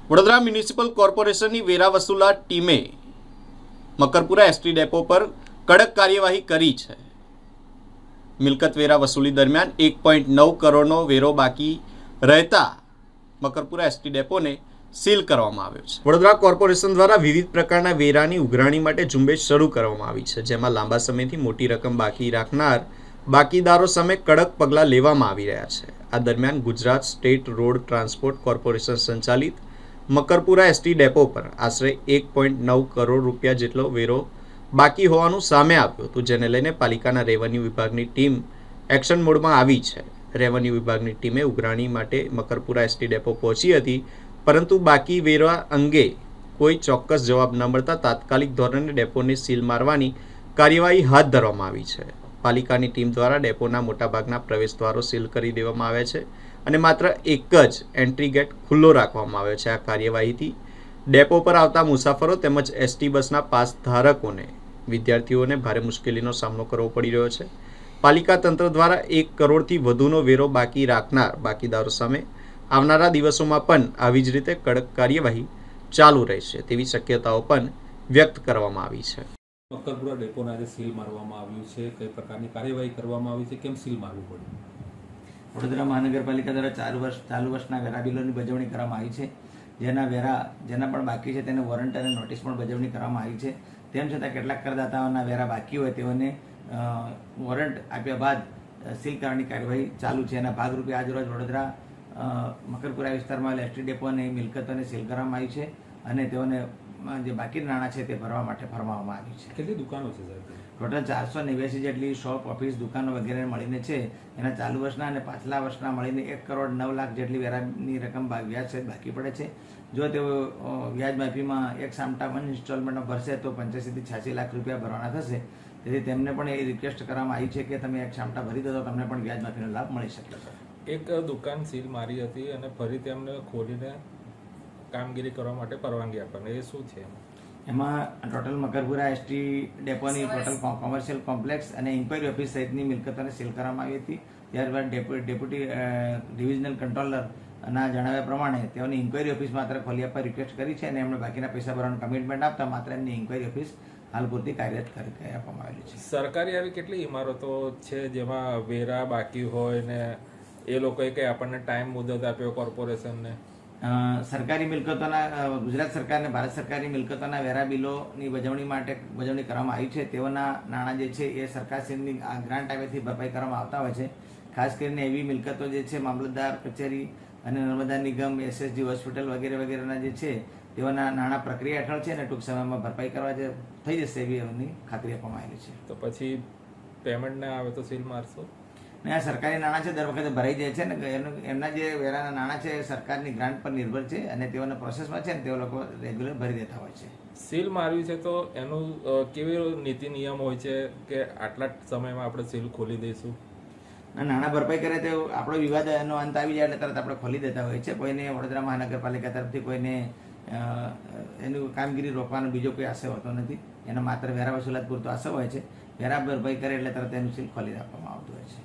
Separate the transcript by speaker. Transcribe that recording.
Speaker 1: Vadodara municipal કોર્પોરેશનની વેરા વસૂલાત ટીમે મકરપુરા એસટી ડેપો પર કડક કાર્યવાહી કરી છે. મિલકત વેરા વસૂલી દરમિયાન 1.9 કરોડનો વેરો બાકી રહેતા મકરપુરા એસટી ડેપોને સીલ કરવામાં આવ્યો છે. વડોદરા કોર્પોરેશન દ્વારા વિવિધ પ્રકારના વેરાની ઉઘરાણી માટે ઝુંબેશ શરૂ કરવામાં આવી છે, જેમાં લાંબા સમયથી મોટી રકમ બાકી રાખનાર બાકીદારો સામે કડક પગલાં લેવામાં આવી રહ્યા છે. આ દરમિયાન Gujarat state road transport corporation સંચાલિત મકરપુરા એસટી ડેપો પર આશરે 1.9 કરોડ રૂપિયા જેટલો વેરો બાકી હોવાનું સામે આવ્યું હતું, જેને લઈને પાલિકાના રેવન્યુ વિભાગની ટીમ એક્શન મોડમાં આવી છે. રેવન્યુ વિભાગની ટીમે ઉઘરાણી માટે મકરપુરા એસટી ડેપો પહોંચી હતી, પરંતુ બાકી વેરા અંગે કોઈ ચોક્કસ જવાબ ન મળતા તાત્કાલિક ધોરણે ડેપોને સીલ મારવાની કાર્યવાહી હાથ ધરવામાં આવી છે. પાલિકાની ટીમ દ્વારા ડેપોના મોટાભાગના પ્રવેશદ્વારો સીલ કરી દેવામાં આવ્યા છે અને માત્ર એક જ એન્ટ્રી ગેટ ખુલ્લો રાખવામાં આવ્યો છે. આ કાર્યવાહીથી ડેપો પર આવતા મુસાફરો તેમજ એસટી બસના પાસ ધારકોને, વિદ્યાર્થીઓને ભારે મુશ્કેલીનો સામનો કરવો પડી રહ્યો છે. પાલિકા તંત્ર દ્વારા 1 કરોડથી વધુનો વેરો બાકી રાખનાર બાકીદારો સામે આવનારા દિવસોમાં પણ આવી જ રીતે કડક કાર્યવાહી ચાલુ રહેશે તેવી શક્યતાઓ પણ વ્યક્ત કરવામાં આવી છે.
Speaker 2: મકરપુરા ડેપોને આજે સીલ મારવામાં આવ્યું છે. કઈ પ્રકારની કાર્યવાહી કરવામાં આવી છે? કેમ સીલ મારવું પડ્યું?
Speaker 3: વડોદરા મહાનગરપાલિકા દ્વારા ચાલુ વર્ષના વેરા બિલોની બજવણી કરવામાં આવી છે. જેના પણ બાકી છે તેને વોરંટ અને નોટિસ પણ બજવણી કરવામાં આવી છે. તેમ છતાં કેટલાક કરદાતાઓના વેરા બાકી હોય તેઓને વોરંટ આપ્યા બાદ સીલ કરવાની કાર્યવાહી ચાલુ છે. એના ભાગરૂપે આજરોજ વડોદરા મકરપુરા વિસ્તારમાં આવેલા એસટી ડેપોની મિલકતોને સીલ કરવામાં આવી છે અને તેઓને જે બાકી નાણાં છે તે ભરવા માટે ફરમાવવામાં આવ્યું છે.
Speaker 2: કેટલી દુકાનો છે સાહેબ?
Speaker 3: ટોટલ 489 જેટલી શોપ, ઓફિસ, દુકાનો વગેરે મળીને છે. એના ચાલુ વર્ષના અને પાછલા વર્ષના મળીને 1 કરોડ 9 લાખ જેટલી વેરાની રકમ વ્યાજ સહિત બાકી પડે છે. જો તેઓ વ્યાજ માફીમાં એક સામટા 1 ઇન્સ્ટોલમેન્ટમાં ભરશે તો 85 થી 86 લાખ રૂપિયા ભરવાના થશે. તેથી તેમને પણ એ રિક્વેસ્ટ કરવામાં આવી છે કે તમે એક સામટા ભરી દો તો તમને પણ વ્યાજ માફીનો લાભ મળી શકે છે.
Speaker 2: એક દુકાન સીલ મારી હતી અને ફરી તેમને ખોલીને કામગીરી કરવા માટે પરવાનગી આપવાની, એ શું છે?
Speaker 3: એમાં ટોટલ મકરપુરા એસટી ડેપોની ટોટલ કોમર્શિયલ કોમ્પ્લેક્સ અને ઇન્ક્વાયરી ઓફિસ સહિતની મિલકતોને સીલ કરવામાં આવી હતી. ત્યારબાદ ડેપ્યુટી ડિવિઝનલ કંટ્રોલરના જણાવ્યા પ્રમાણે તેઓની ઇન્ક્વાયરી ઓફિસ માત્ર ખોલી આપવા રિક્વેસ્ટ કરી છે અને એમણે બાકીના પૈસા ભરવાનું કમિટમેન્ટ આપતા માત્ર એમની ઇન્ક્વાયરી ઓફિસ હાલ પૂરતી કાર્યરત કરી આપવામાં આવેલી છે.
Speaker 2: સરકારી આવી કેટલી ઇમારતો છે જેમાં વેરા બાકી હોય ને એ લોકોએ કંઈ આપણને ટાઈમ મુદત આપ્યો કોર્પોરેશનને?
Speaker 3: સરકારી મિલકતોના ગુજરાત સરકાર અને ભારત સરકારની મિલકતોના વેરા બિલોની બજવણી કરવામાં આવી છે. તેઓના નાણાં જે છે એ સરકારશ્રીની ગ્રાન્ટ આવેથી ભરપાઈ કરવામાં આવતા હોય છે. ખાસ કરીને એવી મિલકતો જે છે મામલતદાર કચેરી અને નર્મદા નિગમ, એસએસજી હોસ્પિટલ વગેરે વગેરેના જે છે તેઓના નાણાં પ્રક્રિયા હેઠળ છે અને ટૂંક સમયમાં ભરપાઈ કરવા જે થઈ જશે એવી એમની ખાતરી આપવામાં આવેલી છે.
Speaker 2: તો પછી પેમેન્ટ ના આવે તો સીલ મારશો?
Speaker 3: ને આ સરકારી નાણાં છે દર વખતે ભરાઈ જાય છે ને એમના જે વેરાના નાણાં છે એ સરકારની ગ્રાન્ટ પર નિર્ભર છે અને તેઓના પ્રોસેસમાં છે ને તેઓ લોકો રેગ્યુલર ભરી દેતા હોય છે.
Speaker 2: સીલ મારવી છે તો એનું કેવી નીતિ નિયમ હોય છે કે આટલા સમયમાં આપણે સીલ ખોલી દઈશું?
Speaker 3: નાણાં ભરપાઈ કરે તો આપણો વિવાદ એનો અંત આવી જાય એટલે તરત આપણે ખોલી દેતા હોય છે. કોઈને વડોદરા મહાનગરપાલિકા તરફથી કોઈને એનું કામગીરી રોકવાનો બીજો કોઈ આશય હોતો નથી. એનો માત્ર વેરા વસૂલાત પૂરતો આશય હોય છે. વેરા ભરપાઈ કરે એટલે તરત એનું સીલ ખોલી રાખવામાં આવતું હોય છે.